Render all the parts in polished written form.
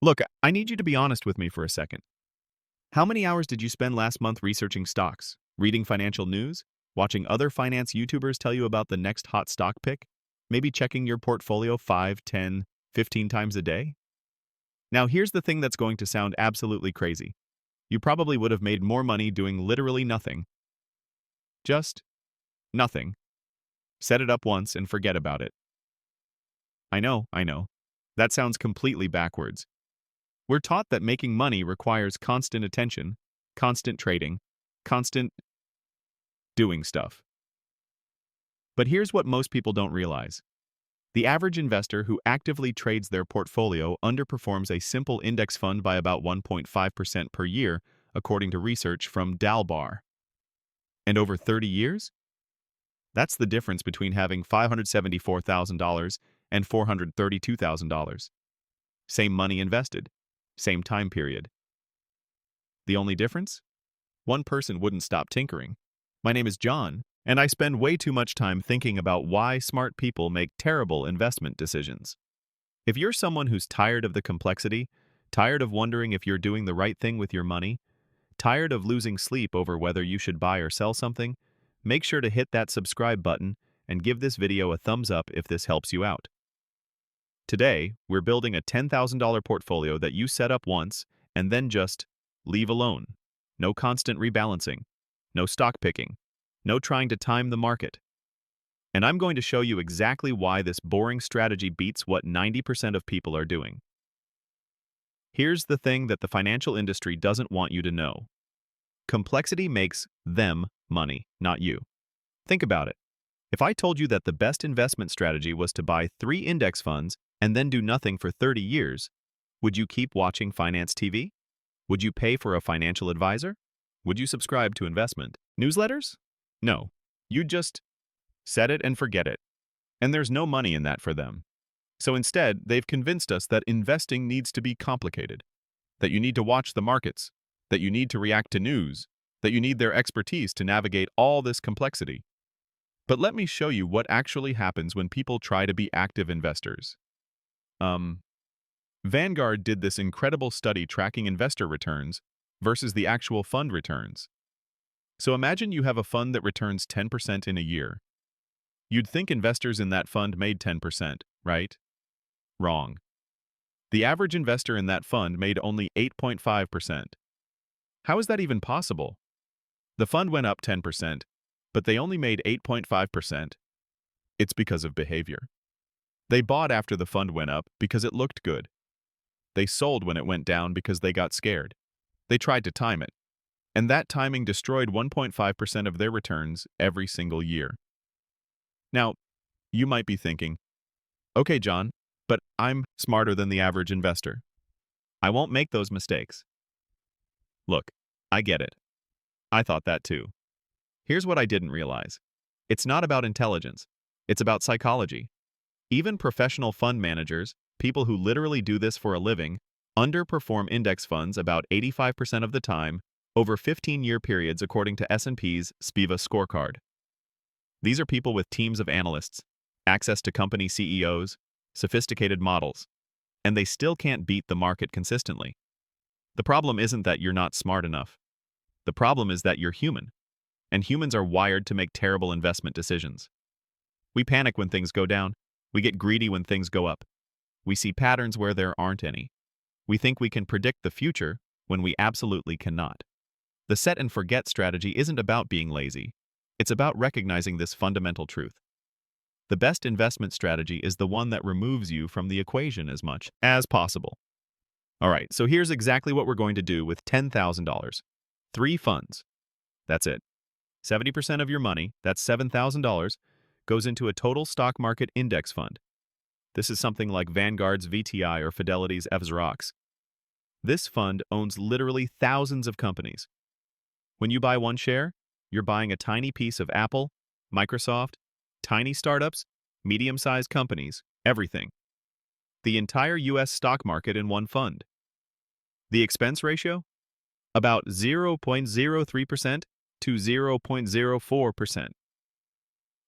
Look, I need you to be honest with me for a second. How many hours did you spend last month researching stocks, reading financial news, watching other finance YouTubers tell you about the next hot stock pick? Maybe checking your portfolio 5, 10, 15 times a day? Now, here's the thing that's going to sound absolutely crazy. You probably would have made more money doing literally nothing. Just nothing. Set it up once and forget about it. I know. That sounds completely backwards. We're taught that making money requires constant attention, constant trading, constant doing stuff. But here's what most people don't realize. The average investor who actively trades their portfolio underperforms a simple index fund by about 1.5% per year, according to research from Dalbar. And over 30 years? That's the difference between having $574,000 and $432,000. Same money invested, same time period. The only difference? One person wouldn't stop tinkering. My name is John, and I spend way too much time thinking about why smart people make terrible investment decisions. If you're someone who's tired of the complexity, tired of wondering if you're doing the right thing with your money, tired of losing sleep over whether you should buy or sell something, make sure to hit that subscribe button and give this video a thumbs up if this helps you out. Today, we're building a $10,000 portfolio that you set up once and then just leave alone. No constant rebalancing, no stock picking, no trying to time the market. And I'm going to show you exactly why this boring strategy beats what 90% of people are doing. Here's the thing that the financial industry doesn't want you to know. Complexity makes them money, not you. Think about it. If I told you that the best investment strategy was to buy 3 index funds and then do nothing for 30 years, would you keep watching finance TV? Would you pay for a financial advisor? Would you subscribe to investment newsletters? No. You'd just set it and forget it. And there's no money in that for them. So instead, they've convinced us that investing needs to be complicated, that you need to watch the markets, that you need to react to news, that you need their expertise to navigate all this complexity. But let me show you what actually happens when people try to be active investors. Vanguard did this incredible study tracking investor returns versus the actual fund returns. So imagine you have a fund that returns 10% in a year. You'd think investors in that fund made 10%, right? Wrong. The average investor in that fund made only 8.5%. How is that even possible? The fund went up 10%, but they only made 8.5%. It's because of behavior. They bought after the fund went up because it looked good. They sold when it went down because they got scared. They tried to time it. And that timing destroyed 1.5% of their returns every single year. Now, you might be thinking, okay, John, but I'm smarter than the average investor. I won't make those mistakes. Look, I get it. I thought that too. Here's what I didn't realize. It's not about intelligence. It's about psychology. Even professional fund managers, people who literally do this for a living, underperform index funds about 85% of the time over 15-year periods according to S&P's SPIVA scorecard. These are people with teams of analysts, access to company CEOs, sophisticated models, and they still can't beat the market consistently. The problem isn't that you're not smart enough. The problem is that you're human, and humans are wired to make terrible investment decisions. We panic when things go down. We get greedy when things go up. We see patterns where there aren't any. We think we can predict the future when we absolutely cannot. The set and forget strategy isn't about being lazy. It's about recognizing this fundamental truth. The best investment strategy is the one that removes you from the equation as much as possible. All right, so here's exactly what we're going to do with $10,000. 3 funds. That's it. 70% of your money, that's $7,000, goes into a total stock market index fund. This is something like Vanguard's VTI or Fidelity's FZROX. This fund owns literally thousands of companies. When you buy one share, you're buying a tiny piece of Apple, Microsoft, tiny startups, medium-sized companies, everything. The entire US stock market in one fund. The expense ratio? About 0.03% to 0.04%.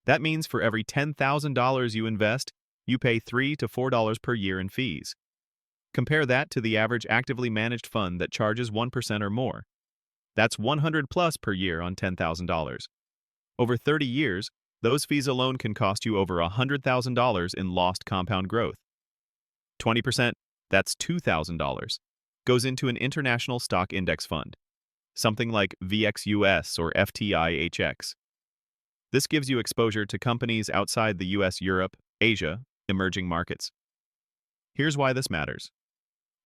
That means for every $10,000 you invest, you pay $3 to $4 per year in fees. Compare that to the average actively managed fund that charges 1% or more. That's 100 plus per year on $10,000. Over 30 years, those fees alone can cost you over $100,000 in lost compound growth. 20%, that's $2,000, goes into an international stock index fund, something like VXUS or FTIHX. This gives you exposure to companies outside the US, Europe, Asia, emerging markets. Here's why this matters.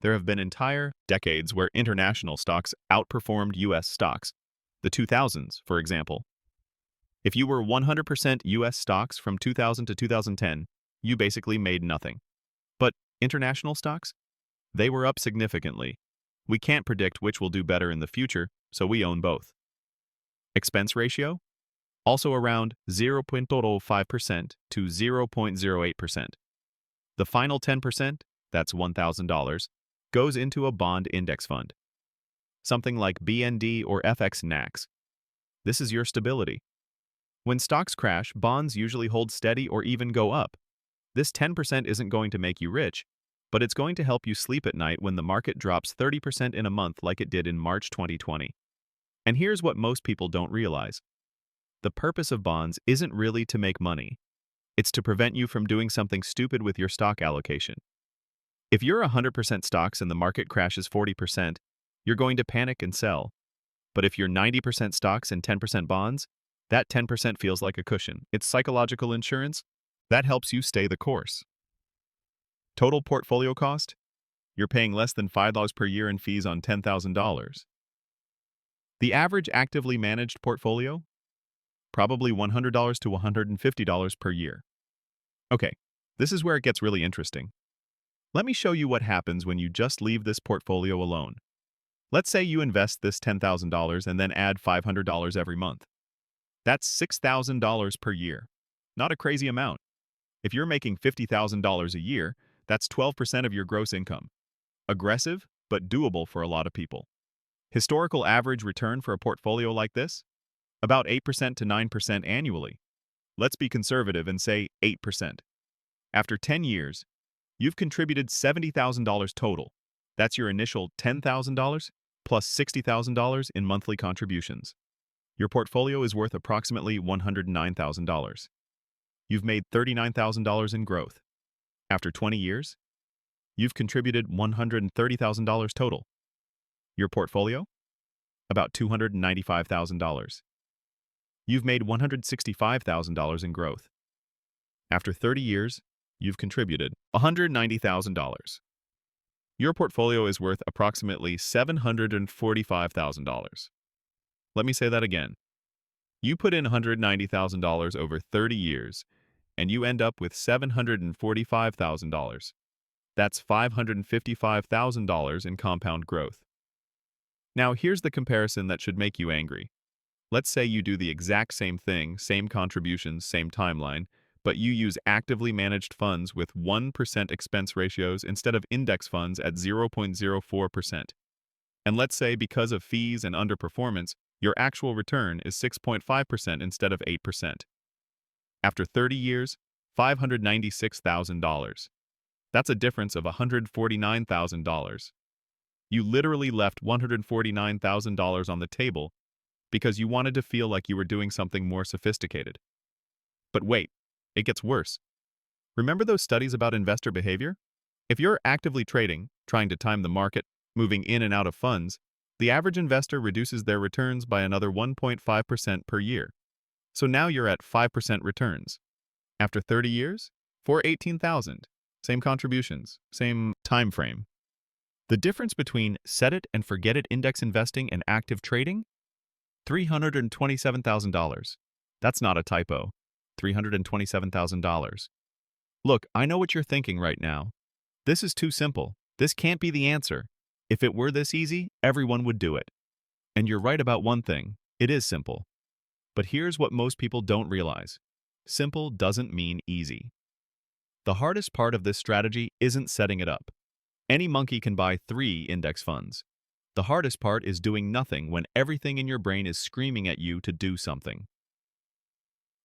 There have been entire decades where international stocks outperformed US stocks, the 2000s, for example. If you were 100% US stocks from 2000 to 2010, you basically made nothing. But international stocks? They were up significantly. We can't predict which will do better in the future, so we own both. Expense ratio? Also around 0.05% to 0.08%. The final 10%, that's $1,000, goes into a bond index fund, something like BND or FXNAX. This is your stability. When stocks crash, bonds usually hold steady or even go up. This 10% isn't going to make you rich, but it's going to help you sleep at night when the market drops 30% in a month like it did in March 2020. And here's what most people don't realize. The purpose of bonds isn't really to make money. It's to prevent you from doing something stupid with your stock allocation. If you're 100% stocks and the market crashes 40%, you're going to panic and sell. But if you're 90% stocks and 10% bonds, that 10% feels like a cushion. It's psychological insurance that helps you stay the course. Total portfolio cost? You're paying less than $5 per year in fees on $10,000. The average actively managed portfolio? Probably $100 to $150 per year. Okay, this is where it gets really interesting. Let me show you what happens when you just leave this portfolio alone. Let's say you invest this $10,000 and then add $500 every month. That's $6,000 per year. Not a crazy amount. If you're making $50,000 a year, that's 12% of your gross income. Aggressive, but doable for a lot of people. Historical average return for a portfolio like this? About 8% to 9% annually. Let's be conservative and say 8%. After 10 years, you've contributed $70,000 total. That's your initial $10,000 plus $60,000 in monthly contributions. Your portfolio is worth approximately $109,000. You've made $39,000 in growth. After 20 years, you've contributed $130,000 total. Your portfolio? About $295,000. You've made $165,000 in growth. After 30 years, you've contributed $190,000. Your portfolio is worth approximately $745,000. Let me say that again. You put in $190,000 over 30 years, and you end up with $745,000. That's $555,000 in compound growth. Now, here's the comparison that should make you angry. Let's say you do the exact same thing, same contributions, same timeline, but you use actively managed funds with 1% expense ratios instead of index funds at 0.04%. And let's say because of fees and underperformance, your actual return is 6.5% instead of 8%. After 30 years, $596,000. That's a difference of $149,000. You literally left $149,000 on the table because you wanted to feel like you were doing something more sophisticated. But wait, it gets worse. Remember those studies about investor behavior? If you're actively trading, trying to time the market, moving in and out of funds, the average investor reduces their returns by another 1.5% per year. So now you're at 5% returns. After 30 years, for $18,000. Same contributions, same time frame. The difference between set it and forget it index investing and active trading? $327,000. That's not a typo. $327,000. Look, I know what you're thinking right now. This is too simple. This can't be the answer. If it were this easy, everyone would do it. And you're right about one thing. It is simple. But here's what most people don't realize. Simple doesn't mean easy. The hardest part of this strategy isn't setting it up. Any monkey can buy 3 index funds. The hardest part is doing nothing when everything in your brain is screaming at you to do something.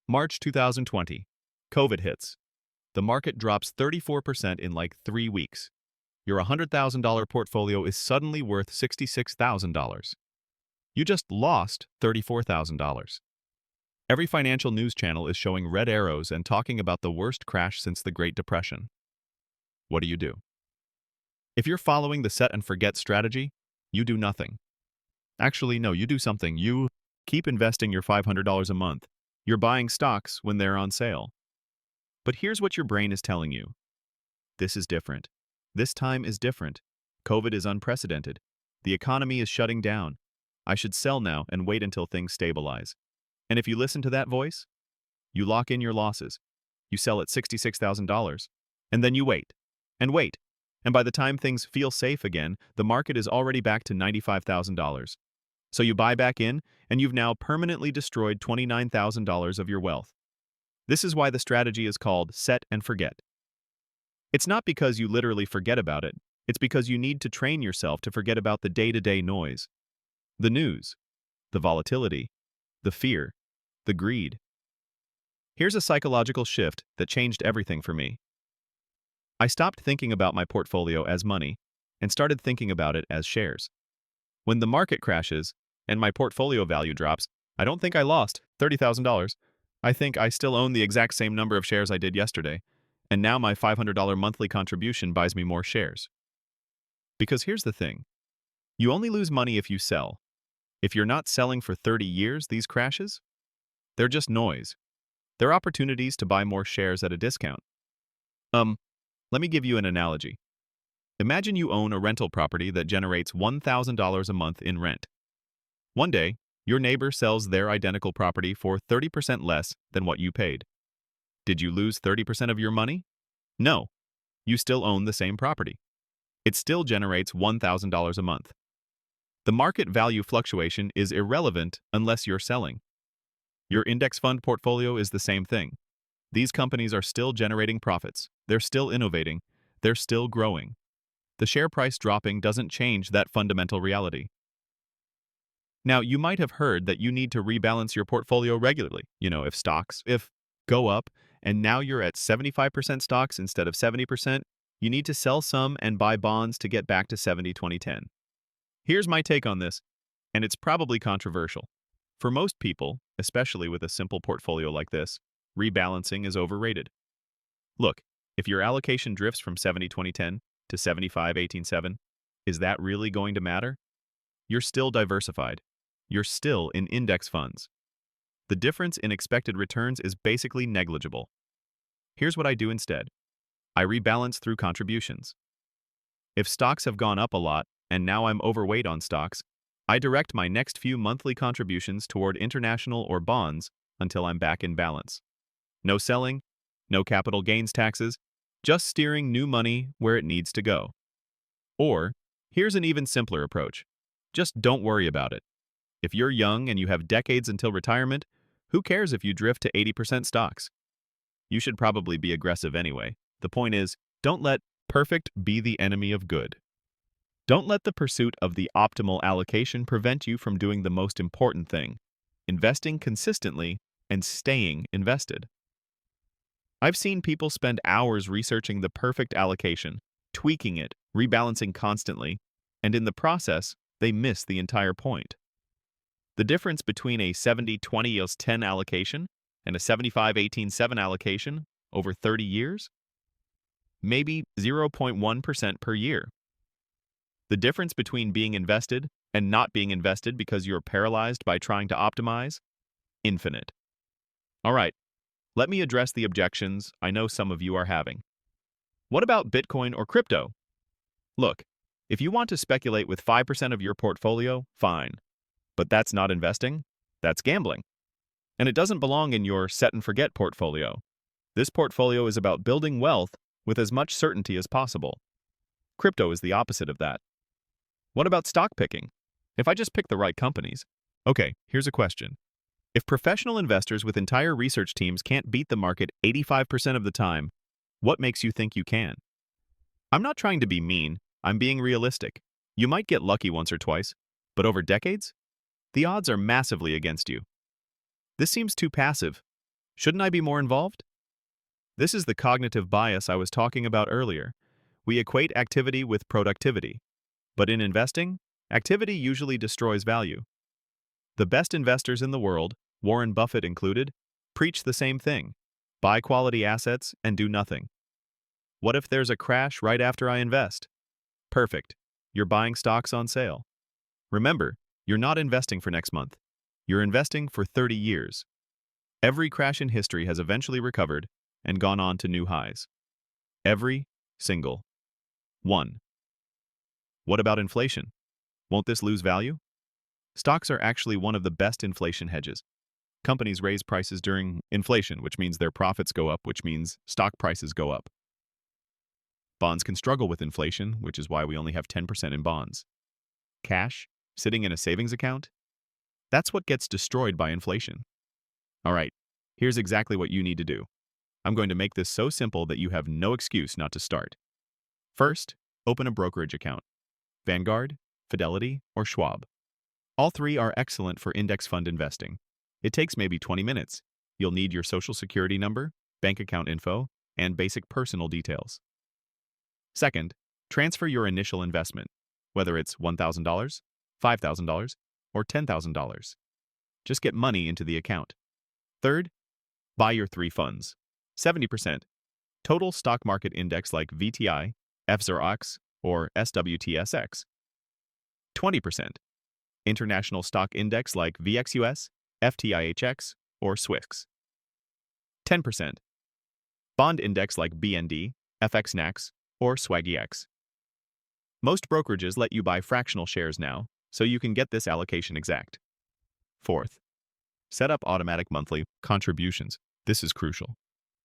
March 2020. COVID hits. The market drops 34% in like 3 weeks. Your $100,000 portfolio is suddenly worth $66,000. You just lost $34,000. Every financial news channel is showing red arrows and talking about the worst crash since the Great Depression. What do? If you're following the set and forget strategy, you do nothing. Actually, no, you do something. You keep investing your $500 a month. You're buying stocks when they're on sale. But here's what your brain is telling you. This is different. This time is different. COVID is unprecedented. The economy is shutting down. I should sell now and wait until things stabilize. And if you listen to that voice, you lock in your losses. You sell at $66,000. And then you wait. And wait. And by the time things feel safe again, the market is already back to $95,000. So you buy back in, and you've now permanently destroyed $29,000 of your wealth. This is why the strategy is called set and forget. It's not because you literally forget about it. It's because you need to train yourself to forget about the day-to-day noise. The news, the volatility, the fear, the greed. Here's a psychological shift that changed everything for me. I stopped thinking about my portfolio as money and started thinking about it as shares. When the market crashes and my portfolio value drops, I don't think I lost $30,000. I think I still own the exact same number of shares I did yesterday, and now my $500 monthly contribution buys me more shares. Because here's the thing. You only lose money if you sell. If you're not selling for 30 years, these crashes, they're just noise. They're opportunities to buy more shares at a discount. Let me give you an analogy. Imagine you own a rental property that generates $1,000 a month in rent. One day, your neighbor sells their identical property for 30% less than what you paid. Did you lose 30% of your money? No. You still own the same property. It still generates $1,000 a month. The market value fluctuation is irrelevant unless you're selling. Your index fund portfolio is the same thing. These companies are still generating profits. They're still innovating. They're still growing. The share price dropping doesn't change that fundamental reality. Now, you might have heard that you need to rebalance your portfolio regularly. If stocks go up and now you're at 75% stocks instead of 70%, you need to sell some and buy bonds to get back to 70-20-10. Here's my take on this, and it's probably controversial. For most people, especially with a simple portfolio like this, rebalancing is overrated. Look, if your allocation drifts from 70-20-10 to 75-18-7, is that really going to matter? You're still diversified. You're still in index funds. The difference in expected returns is basically negligible. Here's what I do instead. I rebalance through contributions. If stocks have gone up a lot, and now I'm overweight on stocks, I direct my next few monthly contributions toward international or bonds until I'm back in balance. No selling, no capital gains taxes, just steering new money where it needs to go. Or, here's an even simpler approach. Just don't worry about it. If you're young and you have decades until retirement, who cares if you drift to 80% stocks? You should probably be aggressive anyway. The point is, don't let perfect be the enemy of good. Don't let the pursuit of the optimal allocation prevent you from doing the most important thing, investing consistently and staying invested. I've seen people spend hours researching the perfect allocation, tweaking it, rebalancing constantly, and in the process, they miss the entire point. The difference between a 70-20-10 allocation and a 75-18-7 allocation over 30 years? Maybe 0.1% per year. The difference between being invested and not being invested because you're paralyzed by trying to optimize? Infinite. All right, let me address the objections I know some of you are having. What about Bitcoin or crypto? Look, if you want to speculate with 5% of your portfolio, fine. But that's not investing, that's gambling. And it doesn't belong in your set and forget portfolio. This portfolio is about building wealth with as much certainty as possible. Crypto is the opposite of that. What about stock picking? If I just pick the right companies. Okay, here's a question. If professional investors with entire research teams can't beat the market 85% of the time, what makes you think you can? I'm not trying to be mean, I'm being realistic. You might get lucky once or twice, but over decades? The odds are massively against you. This seems too passive. Shouldn't I be more involved? This is the cognitive bias I was talking about earlier. We equate activity with productivity. But in investing, activity usually destroys value. The best investors in the world, Warren Buffett included, preach the same thing. Buy quality assets and do nothing. What if there's a crash right after I invest? Perfect. You're buying stocks on sale. Remember, you're not investing for next month. You're investing for 30 years. Every crash in history has eventually recovered and gone on to new highs. Every single one. What about inflation? Won't this lose value? Stocks are actually one of the best inflation hedges. Companies raise prices during inflation, which means their profits go up, which means stock prices go up. Bonds can struggle with inflation, which is why we only have 10% in bonds. Cash, sitting in a savings account, that's what gets destroyed by inflation. All right, here's exactly what you need to do. I'm going to make this so simple that you have no excuse not to start. First, open a brokerage account. Vanguard, Fidelity, or Schwab. All three are excellent for index fund investing. It takes maybe 20 minutes. You'll need your social security number, bank account info, and basic personal details. Second, transfer your initial investment, whether it's $1,000, $5,000, or $10,000. Just get money into the account. Third, buy your three funds. 70%. Total stock market index like VTI, FZRX, or SWTSX. 20%. International stock index like VXUS, FTIHX, or SWIX. 10%. Bond index like BND, FXNAX, or SWAGEX. Most brokerages let you buy fractional shares now, so you can get this allocation exact. Fourth, set up automatic monthly contributions. This is crucial.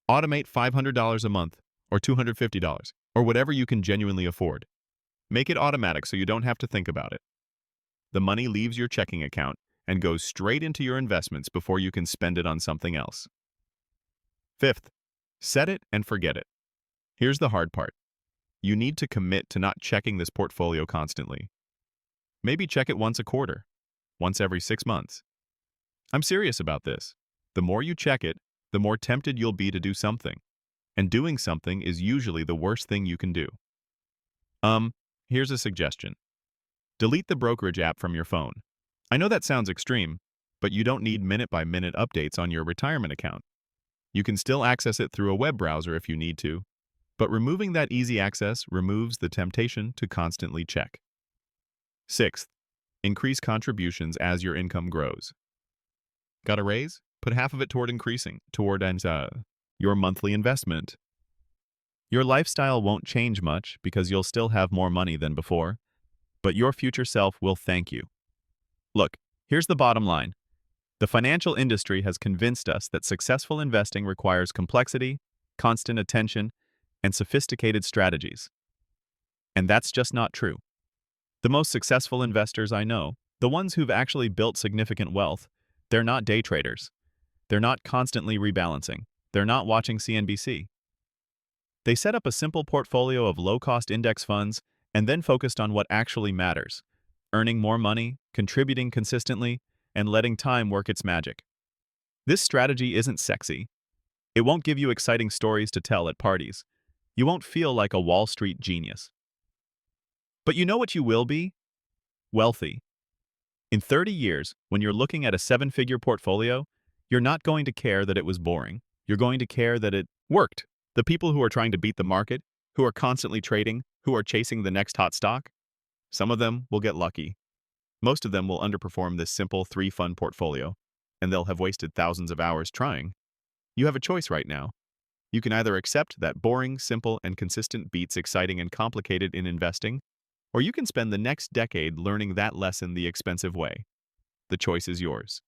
Automate $500 a month, or $250, or whatever you can genuinely afford. Make it automatic so you don't have to think about it. The money leaves your checking account and goes straight into your investments before you can spend it on something else. Fifth, set it and forget it. Here's the hard part. You need to commit to not checking this portfolio constantly. Maybe check it once a quarter, once every 6 months. I'm serious about this. The more you check it, the more tempted you'll be to do something. And doing something is usually the worst thing you can do. Here's a suggestion. Delete the brokerage app from your phone. I know that sounds extreme, but you don't need minute-by-minute updates on your retirement account. You can still access it through a web browser if you need to, but removing that easy access removes the temptation to constantly check. Sixth, increase contributions as your income grows. Got a raise? Put half of it toward your monthly investment. Your lifestyle won't change much because you'll still have more money than before, but your future self will thank you. Look, here's the bottom line. The financial industry has convinced us that successful investing requires complexity, constant attention, and sophisticated strategies. And that's just not true. The most successful investors I know, the ones who've actually built significant wealth, they're not day traders. They're not constantly rebalancing. They're not watching CNBC. They set up a simple portfolio of low-cost index funds and then focused on what actually matters, earning more money, contributing consistently, and letting time work its magic. This strategy isn't sexy. It won't give you exciting stories to tell at parties. You won't feel like a Wall Street genius. But you know what you will be? Wealthy. In 30 years, when you're looking at a 7-figure portfolio, you're not going to care that it was boring. You're going to care that it worked. The people who are trying to beat the market, who are constantly trading, who are chasing the next hot stock, some of them will get lucky. Most of them will underperform this simple 3-fund portfolio, and they'll have wasted thousands of hours trying. You have a choice right now. You can either accept that boring, simple, and consistent beats exciting and complicated in investing, or you can spend the next decade learning that lesson the expensive way. The choice is yours.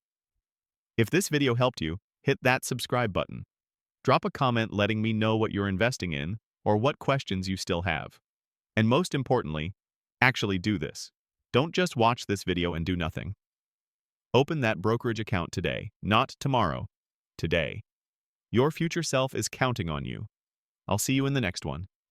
If this video helped you, hit that subscribe button. Drop a comment letting me know what you're investing in or what questions you still have. And most importantly, actually do this. Don't just watch this video and do nothing. Open that brokerage account today, not tomorrow. Today. Your future self is counting on you. I'll see you in the next one.